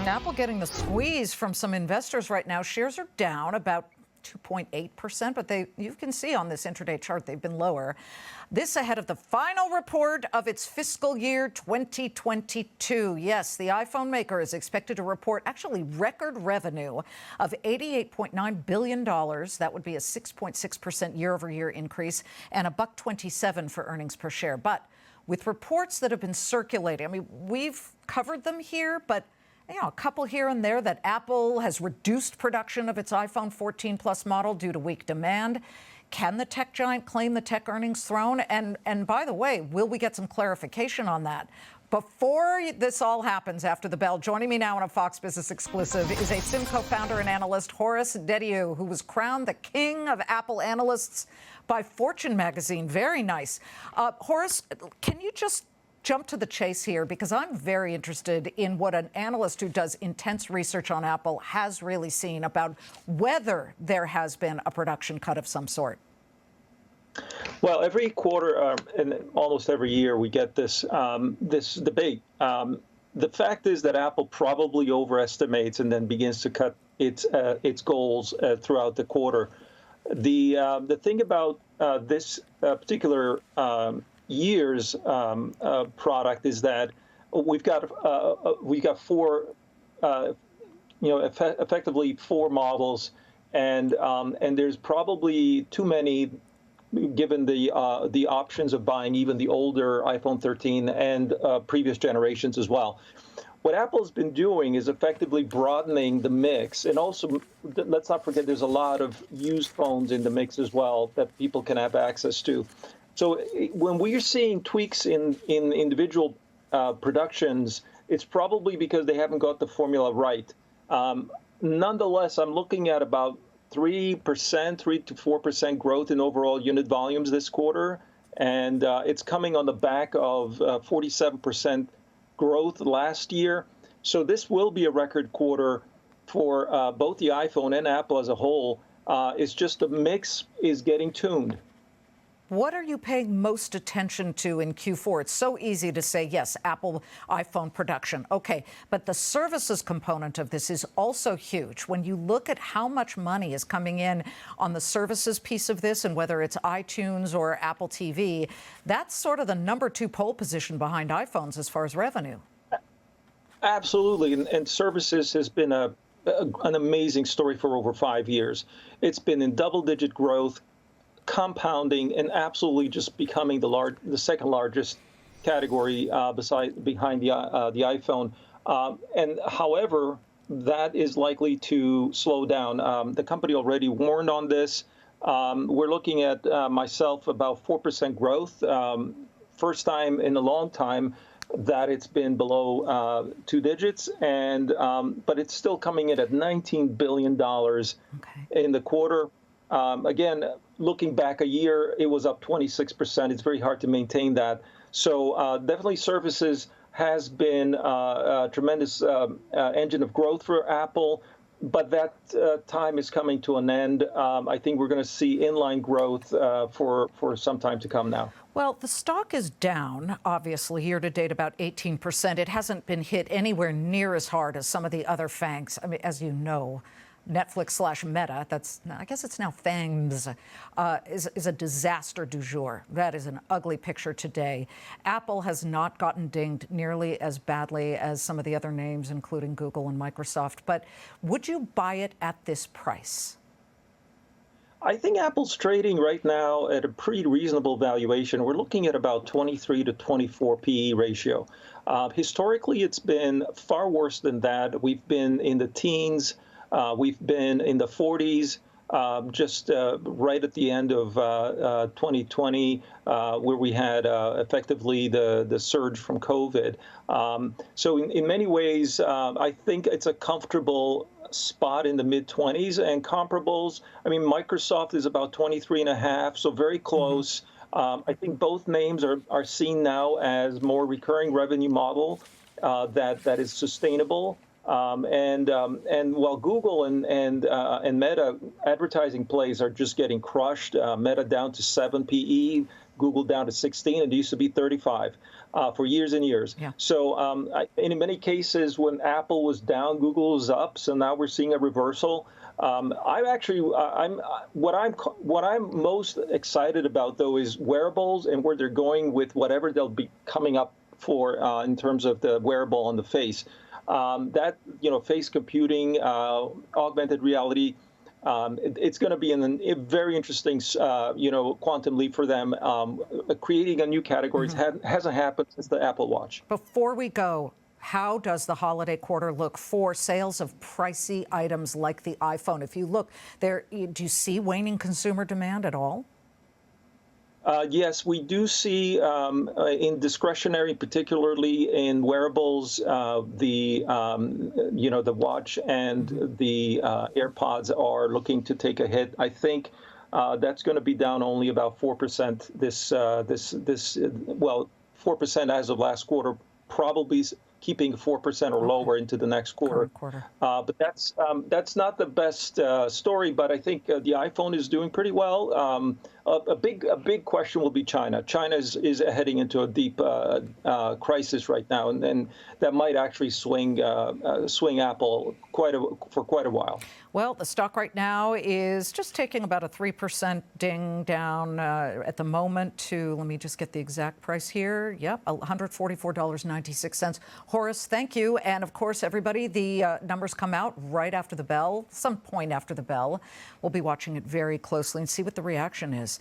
Apple getting the squeeze from some investors right now. Shares are down about 2.8%, but you can see on this intraday chart they've been lower. This ahead of the final report of its fiscal year 2022. Yes, the iPhone maker is expected to report actually record revenue of $88.9 billion. That would be a 6.6% year-over-year increase and $1.27 for earnings per share. But with reports that have been circulating, I mean, we've covered them here, but a couple here and there that Apple has reduced production of its iPhone 14 Plus model due to weak demand. Can the tech giant claim the tech earnings throne? And by the way, will we get some clarification on that? Before this all happens after the bell, joining me now on a Fox Business exclusive is Asymco founder and analyst Horace Dediu, who was crowned the king of Apple analysts by Fortune magazine. Very nice. Horace, can you just jump to the chase here, because I'm very interested in what an analyst who does intense research on Apple has really seen about whether there has been a production cut of some sort. Well, every quarter and almost every year we get this this debate. The fact is that Apple probably overestimates and then begins to cut its goals throughout the quarter. The thing about this particular year's product is that we've got four, effectively four models, and there's probably too many, given the options of buying even the older iPhone 13 and previous generations as well. What Apple's been doing is effectively broadening the mix, and also let's not forget there's a lot of used phones in the mix as well that people can have access to. So when we're seeing tweaks in individual productions, it's probably because they haven't got the formula right. Nonetheless, I'm looking at about 3% to 4% growth in overall unit volumes this quarter, and it's coming on the back of 47% growth last year. So this will be a record quarter for both the iPhone and Apple as a whole. It's just the mix is getting tuned. What are you paying most attention to in Q4? It's so easy to say, yes, Apple iPhone production. Okay, but the services component of this is also huge. When you look at how much money is coming in on the services piece of this, and whether it's iTunes or Apple TV, that's sort of the number 2 pole position behind iPhones as far as revenue. Absolutely, and services has been an amazing story for over 5 years. It's been in double-digit growth, compounding, and absolutely just becoming the second largest category behind the iPhone. And however, that is likely to slow down. The company already warned on this. We're looking at myself about 4% growth. First time in a long time that it's been below 2 digits, and but it's still coming in at $19 billion in the quarter. Again, looking back a year, it was up 26%. It's very hard to maintain that. So definitely services has been a tremendous engine of growth for Apple, but that time is coming to an end. I think we're going to see inline growth for some time to come now. Well, the stock is down, obviously, year to date about 18%. It hasn't been hit anywhere near as hard as some of the other FANGs. I mean, as you know, Netflix/Meta, I guess it's now FANGs, is a disaster du jour. That is an ugly picture today. Apple has not gotten dinged nearly as badly as some of the other names, including Google and Microsoft. But would you buy it at this price? I think Apple's trading right now at a pretty reasonable valuation. We're looking at about 23 to 24 PE ratio. Historically, it's been far worse than that. We've been in the teens. We've been in the 40s, just right at the end of 2020, where we had effectively the surge from COVID. So in many ways, I think it's a comfortable spot in the mid-20s, and comparables. I mean, Microsoft is about 23.5, so very close. I think both names are seen now as more recurring revenue model that is sustainable. And while Google and Meta advertising plays are just getting crushed, Meta down to 7 PE, Google down to 16. It used to be 35 for years and years. Yeah. So in many cases, when Apple was down, Google was up. So now we're seeing a reversal. What I'm most excited about, though, is wearables and where they're going with whatever they'll be coming up for in terms of the wearable on the face. Face computing, augmented reality. It's going to be a very interesting, quantum leap for them. Creating a new category hasn't happened since the Apple Watch. Before we go, how does the holiday quarter look for sales of pricey items like the iPhone? If you look there, do you see waning consumer demand at all? Yes, we do see in discretionary, particularly in wearables, the watch and the AirPods are looking to take a hit. I think that's going to be down only about 4% 4% as of last quarter, probably keeping 4% or lower into the next quarter. But that's not the best story. But I think the iPhone is doing pretty well. A big question will be China. China is heading into a deep crisis right now, and that might actually swing Apple for quite a while. Well, the stock right now is just taking about a 3% ding down at the moment to, let me just get the exact price here. Yep, $144.96. Horace, thank you. And of course, everybody, the numbers come out right after the bell, some point after the bell. We'll be watching it very closely and see what the reaction is.